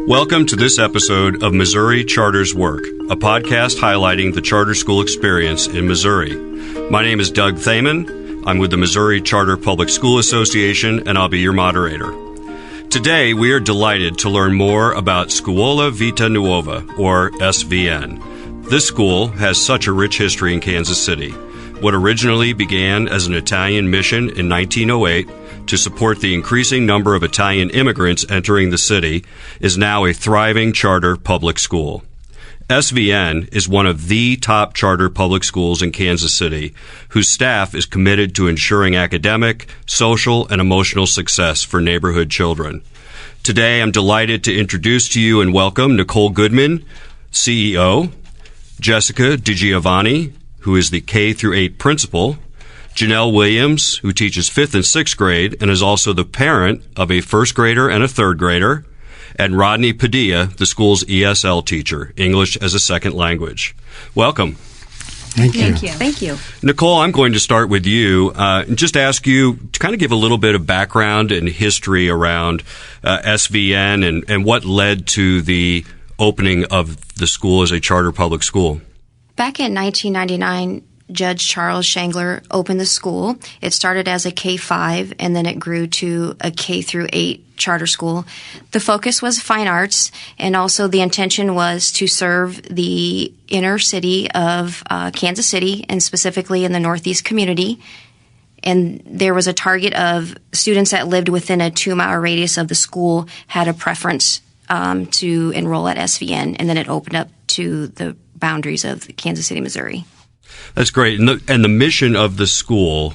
Welcome to this episode of Missouri Charters Work, a podcast highlighting the charter school experience in Missouri. My name is Doug Thaman. I'm with the Missouri Charter Public School Association, and I'll be your moderator. Today, we are delighted to learn more about Scuola Vita Nuova, or SVN. This school has such a rich history in Kansas City. What originally began as an Italian mission in 1908 to support the increasing number of Italian immigrants entering the city is now a thriving charter public school. SVN is one of the top charter public schools in Kansas City, whose staff is committed to ensuring academic, social, and emotional success for neighborhood children. Today, I'm delighted to introduce to you and welcome Nicole Goodman, CEO, Jessica DiGiovanni, who is the K-8 principal, Janelle Williams, who teaches 5th and 6th grade and is also the parent of a 1st grader and a 3rd grader, and Rodney Padilla, the school's ESL teacher, English as a Second Language. Welcome. Thank you. Thank you. Nicole, I'm going to start with you and just ask you to kind of give a little bit of background and history around SVN and what led to the opening of the school as a charter public school. Back in 1999, Judge Charles Shangler opened the school. It started as a K-5 and then it grew to a K-8 charter school. The focus was fine arts, and also the intention was to serve the inner city of Kansas City, and specifically in the Northeast community. And there was a target of students that lived within a 2-mile radius of the school had a preference to enroll at SVN, and then it opened up to the boundaries of Kansas City, Missouri. That's great. And the mission of the school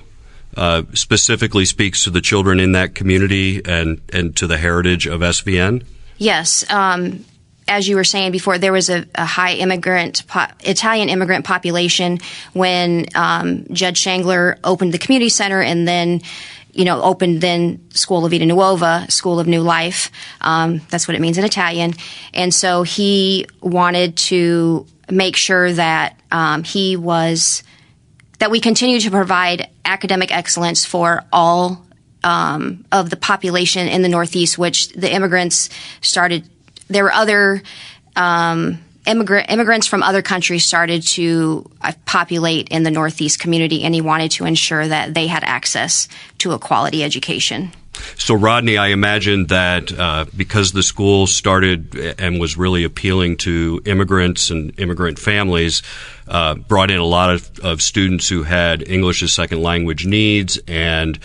specifically speaks to the children in that community and to the heritage of SVN? Yes. As you were saying before, there was a high Italian immigrant population when Judge Shangler opened the community center and then opened Scuola Vita Nuova, School of New Life. That's what it means in Italian. And so he wanted to make sure that that we continue to provide academic excellence for all of the population in the Northeast, which the immigrants started. There were other immigrants from other countries started to populate in the Northeast community, and he wanted to ensure that they had access to a quality education. So, Rodney, I imagine that because the school started and was really appealing to immigrants and immigrant families, brought in a lot of students who had English as Second Language needs and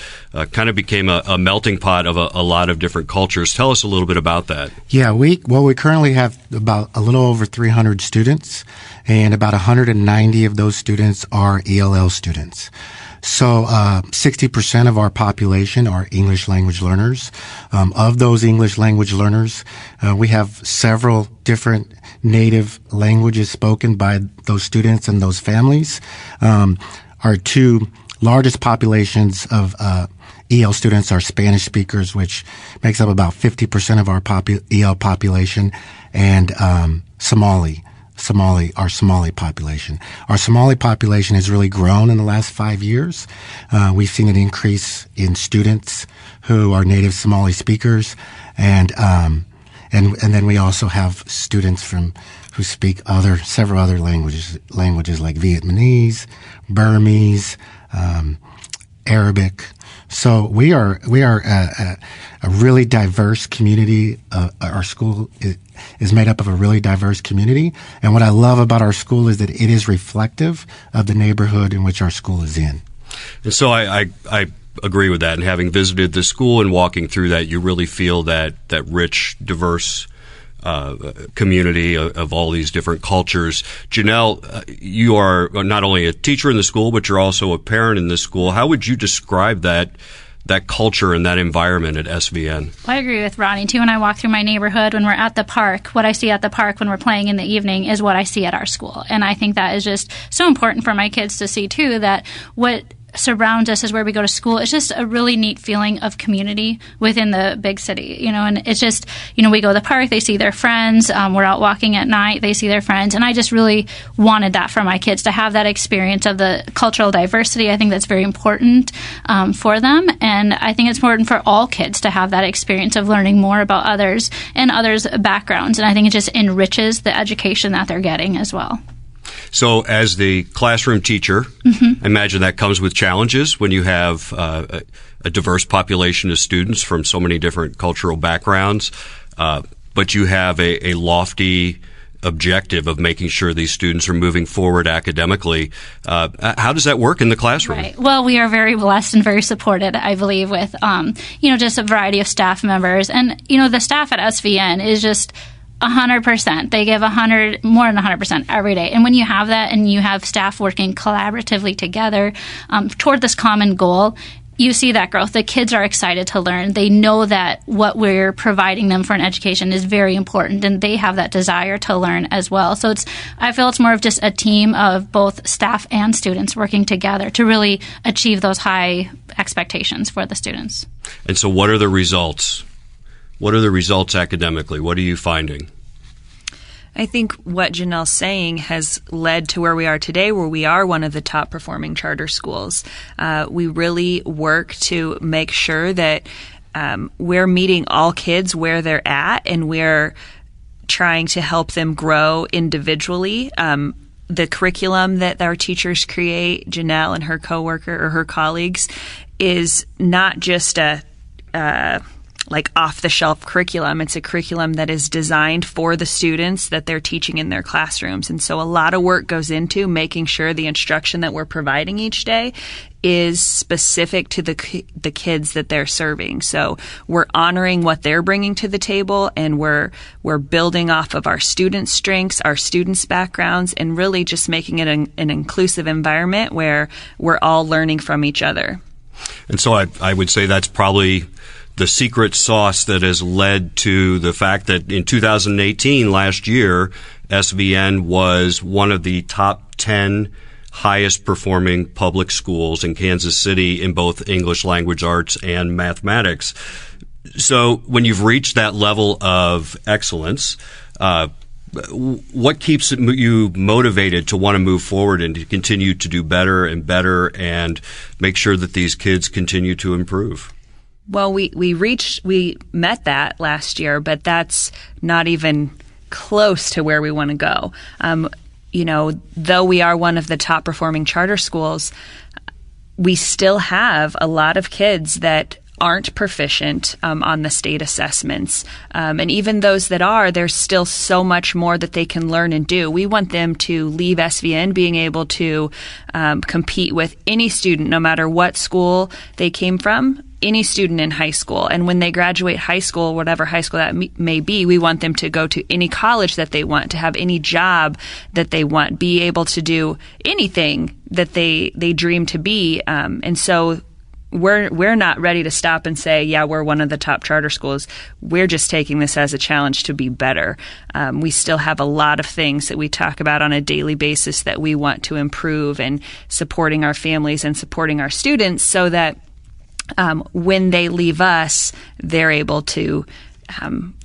kind of became a melting pot of a lot of different cultures. Tell us a little bit about that. Yeah, we currently have about a little over 300 students, and about 190 of those students are ELL students. So 60% of our population are English language learners. Of those English language learners, we have several different native languages spoken by those students and those families. Our two largest populations of EL students are Spanish speakers, which makes up about 50% of our EL population, and our Somali population. Our Somali population has really grown in the last 5 years. We've seen an increase in students who are native Somali speakers, and then we also have students who speak several other languages like Vietnamese, Burmese, Arabic. So we are a really diverse community. Our school is made up of a really diverse community. And what I love about our school is that it is reflective of the neighborhood in which our school is in. And so I agree with that. And having visited the school and walking through that, you really feel that rich, diverse community of all these different cultures. Janelle, you are not only a teacher in the school, but you're also a parent in the school. How would you describe that culture and that environment at SVN? Well, I agree with Ronnie, too. When I walk through my neighborhood, when we're at the park, what I see at the park when we're playing in the evening is what I see at our school. And I think that is just so important for my kids to see, too, that what surrounds us is where we go to school. It's just a really neat feeling of community within the big city, and it's just, we go to the park, they see their friends, we're out walking at night, they see their friends, and I just really wanted that for my kids, to have that experience of the cultural diversity. I think that's very important for them, and I think it's important for all kids to have that experience of learning more about others and others' backgrounds, and I think it just enriches the education that they're getting as well. So as the classroom teacher, I imagine that comes with challenges when you have a diverse population of students from so many different cultural backgrounds, but you have a lofty objective of making sure these students are moving forward academically. How does that work in the classroom? Right. Well, we are very blessed and very supported, I believe, with, just a variety of staff members. And, the staff at SVN is just 100%. They give more than 100% every day. And when you have that and you have staff working collaboratively together toward this common goal, you see that growth. The kids are excited to learn. They know that what we're providing them for an education is very important, and they have that desire to learn as well. So I feel it's more of just a team of both staff and students working together to really achieve those high expectations for the students. And so what are the results? What are the results academically? What are you finding? I think what Janelle's saying has led to where we are today, where we are one of the top performing charter schools. We really work to make sure that we're meeting all kids where they're at, and we're trying to help them grow individually. The curriculum that our teachers create, Janelle and her coworker or her colleagues, is not just a off-the-shelf curriculum. It's a curriculum that is designed for the students that they're teaching in their classrooms. And so a lot of work goes into making sure the instruction that we're providing each day is specific to the kids that they're serving. So we're honoring what they're bringing to the table, and we're building off of our students' strengths, our students' backgrounds, and really just making it an inclusive environment where we're all learning from each other. And so I would say that's probably the secret sauce that has led to the fact that in 2018, last year, SVN was one of the top 10 highest performing public schools in Kansas City in both English language arts and mathematics. So when you've reached that level of excellence, what keeps you motivated to want to move forward and to continue to do better and better and make sure that these kids continue to improve? Well, we met that last year, but that's not even close to where we want to go. Though we are one of the top performing charter schools, we still have a lot of kids that aren't proficient on the state assessments. And even those that are, there's still so much more that they can learn and do. We want them to leave SVN being able to compete with any student, no matter what school they came from, any student in high school. And when they graduate high school, whatever high school that may be, we want them to go to any college that they want, to have any job that they want, be able to do anything that they dream to be. And so we're not ready to stop and say, yeah, we're one of the top charter schools. We're just taking this as a challenge to be better. We still have a lot of things that we talk about on a daily basis that we want to improve, and supporting our families and supporting our students so that when they leave us, they're able to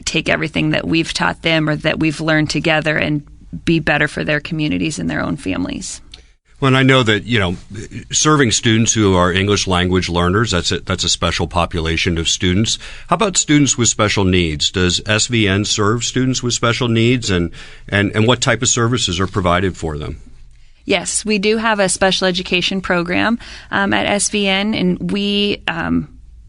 take everything that we've taught them or that we've learned together and be better for their communities and their own families. Well, and I know that, serving students who are English language learners, that's a special population of students. How about students with special needs? Does SVN serve students with special needs, and what type of services are provided for them? Yes, we do have a special education program at SVN, and we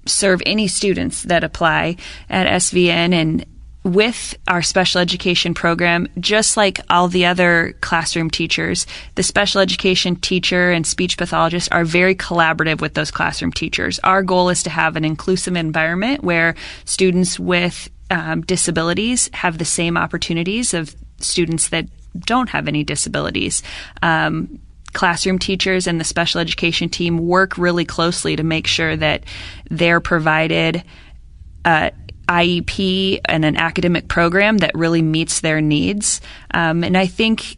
serve any students that apply at SVN. And with our special education program, just like all the other classroom teachers, the special education teacher and speech pathologists are very collaborative with those classroom teachers. Our goal is to have an inclusive environment where students with disabilities have the same opportunities of students that don't have any disabilities. Classroom teachers and the special education team work really closely to make sure that they're provided IEP and an academic program that really meets their needs. And I think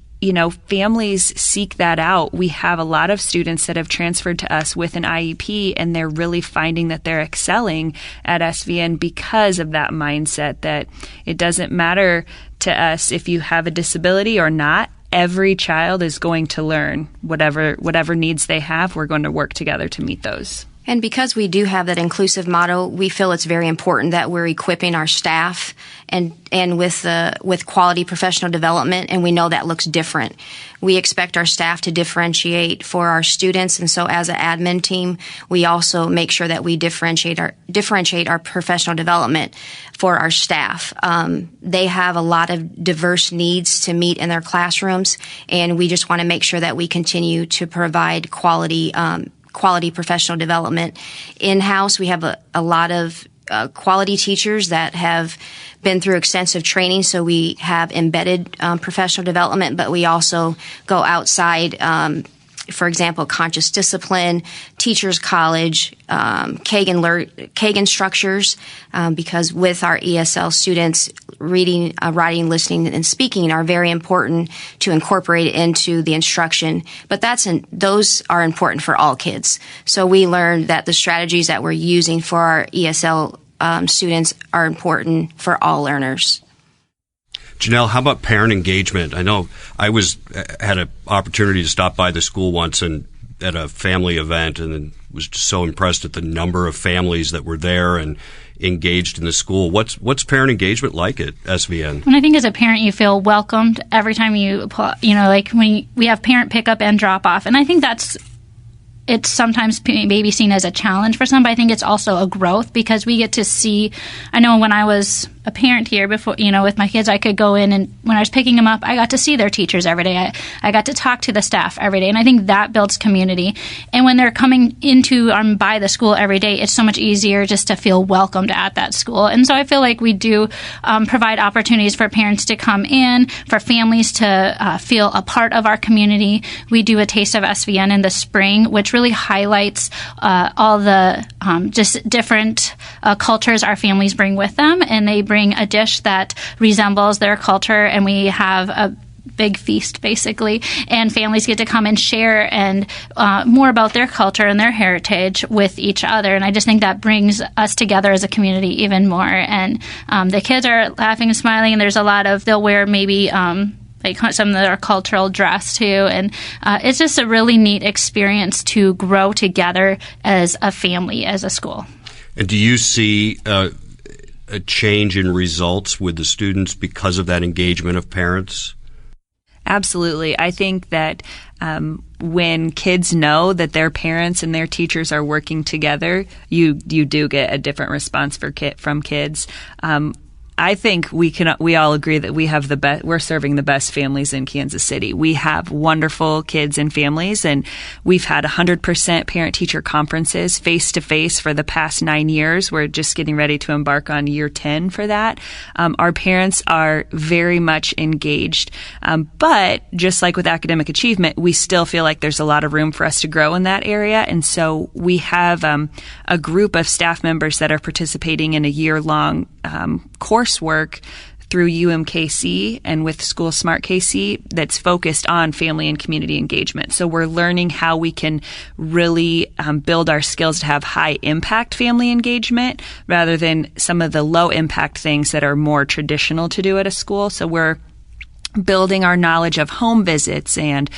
families seek that out. We have a lot of students that have transferred to us with an IEP, and they're really finding that they're excelling at SVN because of that mindset that it doesn't matter to us if you have a disability or not. Every child is going to learn whatever needs they have. We're going to work together to meet those. And because we do have that inclusive model, we feel it's very important that we're equipping our staff and with quality professional development, and we know that looks different. We expect our staff to differentiate for our students, and so as an admin team, we also make sure that we differentiate our professional development for our staff. They have a lot of diverse needs to meet in their classrooms, and we just want to make sure that we continue to provide quality professional development. In-house, we have a lot of quality teachers that have been through extensive training, so we have embedded professional development, but we also go outside, for example, conscious discipline, teachers college, Kagan structures, because with our ESL students, reading, writing, listening, and speaking are very important to incorporate it into the instruction. But those are important for all kids. So we learned that the strategies that we're using for our ESL students are important for all learners. Janelle, how about parent engagement? I know I had an opportunity to stop by the school once and at a family event, and was just so impressed at the number of families that were there and engaged in the school. What's parent engagement like at SVN? And I think as a parent, you feel welcomed every time like when we have parent pickup and drop off, and I think it's sometimes maybe seen as a challenge for some, but I think it's also a growth because we get to see. I know when I was a parent here before, with my kids, I could go in, and when I was picking them up, I got to see their teachers every day. I got to talk to the staff every day, and I think that builds community. And when they're coming into by the school every day, it's so much easier just to feel welcomed at that school. And so I feel like we do provide opportunities for parents to come in, for families to feel a part of our community. We do a Taste of SVN in the spring, which really highlights all the just different cultures our families bring with them, and they bring a dish that resembles their culture, and we have a big feast basically, and families get to come and share and more about their culture and their heritage with each other. And I just think that brings us together as a community even more. And the kids are laughing and smiling, and there's a lot of, they'll wear maybe like some of their cultural dress too, and it's just a really neat experience to grow together as a family, as a school. And do you see a change in results with the students because of that engagement of parents? Absolutely. I think that when kids know that their parents and their teachers are working together, you do get a different response from kids. I think we all agree that we have we're serving the best families in Kansas City. We have wonderful kids and families, and we've had 100% parent-teacher conferences face-to-face for the past 9 years. We're just getting ready to embark on year 10 for that. Our parents are very much engaged, but just like with academic achievement, we still feel like there's a lot of room for us to grow in that area. And so we have a group of staff members that are participating in a year-long coursework through UMKC and with School Smart KC that's focused on family and community engagement. So we're learning how we can really build our skills to have high impact family engagement rather than some of the low impact things that are more traditional to do at a school. So we're building our knowledge of home visits and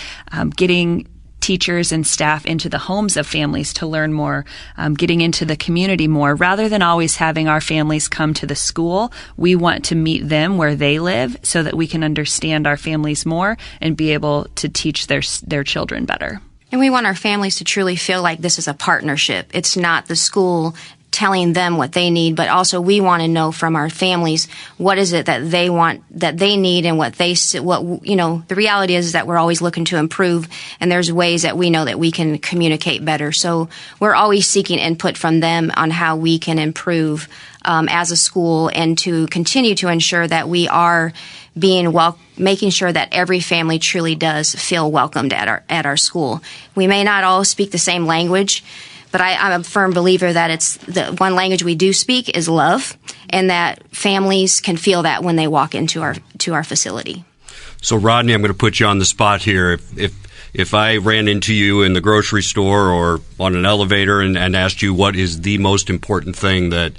getting teachers and staff into the homes of families to learn more, getting into the community more. Rather than always having our families come to the school, we want to meet them where they live so that we can understand our families more and be able to teach their children better. And we want our families to truly feel like this is a partnership. It's not the school telling them what they need, but also we want to know from our families what is it that they want, that they need, and the reality is that we're always looking to improve, and there's ways that we know that we can communicate better. So we're always seeking input from them on how we can improve as a school, and to continue to ensure that we are making sure that every family truly does feel welcomed at our school. We may not all speak the same language, but I'm a firm believer that it's the one language we do speak is love, and that families can feel that when they walk into our facility. So, Rodney, I'm going to put you on the spot here. If I ran into you in the grocery store or on an elevator and asked you what is the most important thing that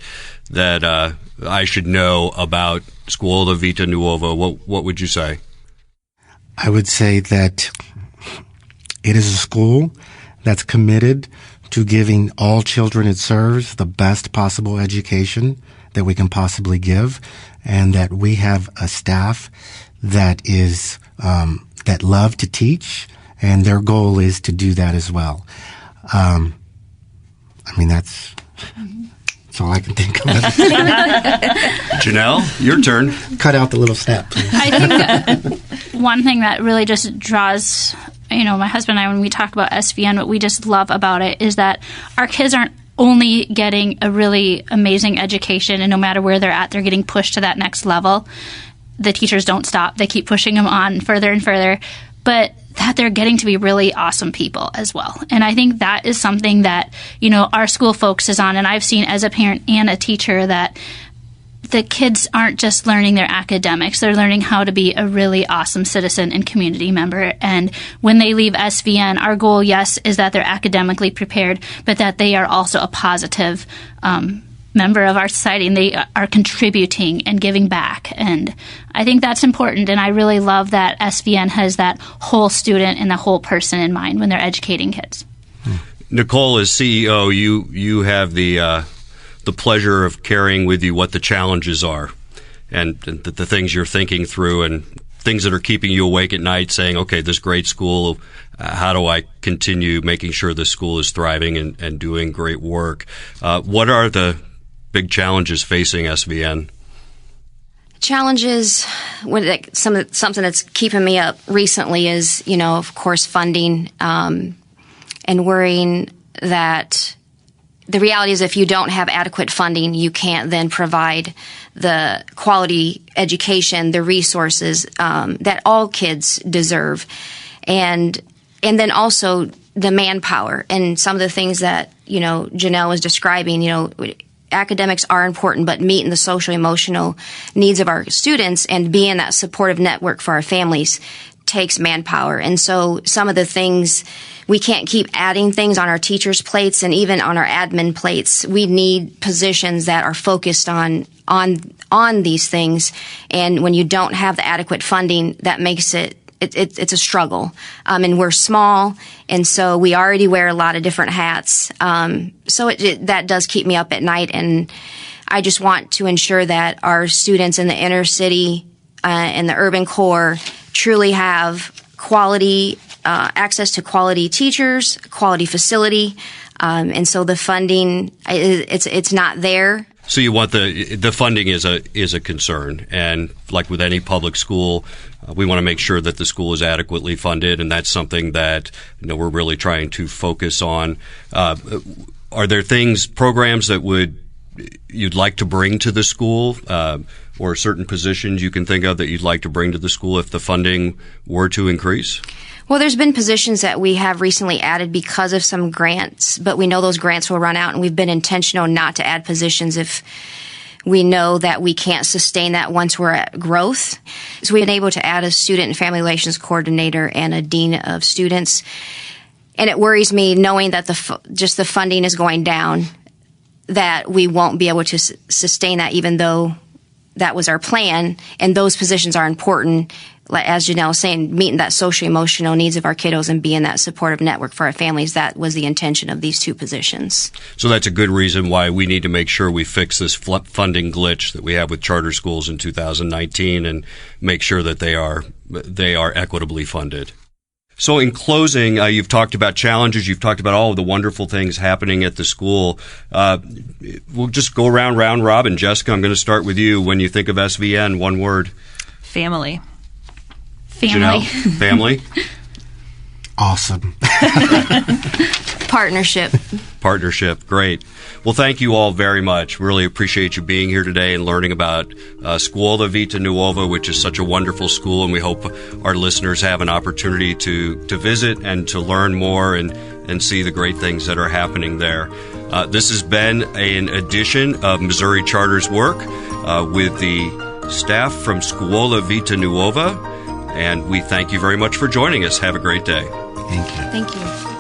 I should know about Scuola Vita Nuova, what would you say? I would say that it is a school that's committed to giving all children it serves the best possible education that we can possibly give, and that we have a staff that is that love to teach, and their goal is to do that as well. That's all I can think of. Janelle, your turn. Cut out the little snap, please. I think one thing that really just draws, my husband and I, when we talk about SVN, what we just love about it is that our kids aren't only getting a really amazing education, and no matter where they're at, they're getting pushed to that next level. The teachers don't stop. They keep pushing them on further and further, but that they're getting to be really awesome people as well. And I think that is something that, our school focuses on. And I've seen as a parent and a teacher that the kids aren't just learning their academics. They're learning how to be a really awesome citizen and community member. And when they leave SVN, our goal, yes, is that they're academically prepared, but that they are also a positive member of our society, and they are contributing and giving back. And I think that's important, and I really love that SVN has that whole student and the whole person in mind when they're educating kids. Nicole, as CEO, you have the pleasure of carrying with you what the challenges are and the things you're thinking through and things that are keeping you awake at night, saying, okay, this great school, how do I continue making sure this school is thriving and doing great work? What are the big challenges facing SVN? Challenges, something that's keeping me up recently is, of course, funding, and worrying that the reality is if you don't have adequate funding, you can't then provide the quality education, the resources that all kids deserve. And then also the manpower and some of the things that, Janelle was describing, academics are important, but meeting the social emotional needs of our students and being that supportive network for our families takes manpower. And so some of the things, we can't keep adding things on our teachers' plates and even on our admin plates. We need positions that are focused on these things. And when you don't have the adequate funding, that makes it's a struggle. And we're small, and so we already wear a lot of different hats. So that does keep me up at night, and I just want to ensure that our students in the inner city and the urban core truly have quality access to quality teachers, quality facility, and so the funding it's not there. So you want the funding is a concern, and like with any public school, we want to make sure that the school is adequately funded, and that's something that we're really trying to focus on. Are there programs that you'd like to bring to the school, or certain positions you can think of that you'd like to bring to the school if the funding were to increase? Well, there's been positions that we have recently added because of some grants, but we know those grants will run out, and we've been intentional not to add positions if we know that we can't sustain that once we're at growth. So we've been able to add a student and family relations coordinator and a dean of students. And it worries me knowing that the funding is going down, that we won't be able to sustain that, even though that was our plan. And those positions are important, as Janelle was saying, meeting that social emotional needs of our kiddos and being that supportive network for our families. That was the intention of these two positions. So that's a good reason why we need to make sure we fix this funding glitch that we have with charter schools in 2019 and make sure that they are equitably funded. So in closing, you've talked about challenges. You've talked about all of the wonderful things happening at the school. We'll just go round robin. Jessica, I'm going to start with you. When you think of SVN, one word. Family. Family. Janelle, family. Awesome. Partnership. Great. Well, thank you all very much. Really appreciate you being here today and learning about Scuola Vita Nuova, which is such a wonderful school, and we hope our listeners have an opportunity to visit and to learn more and see the great things that are happening there. This has been an edition of Missouri Charter's Work with the staff from Scuola Vita Nuova. And we thank you very much for joining us. Have a great day. Thank you. Thank you.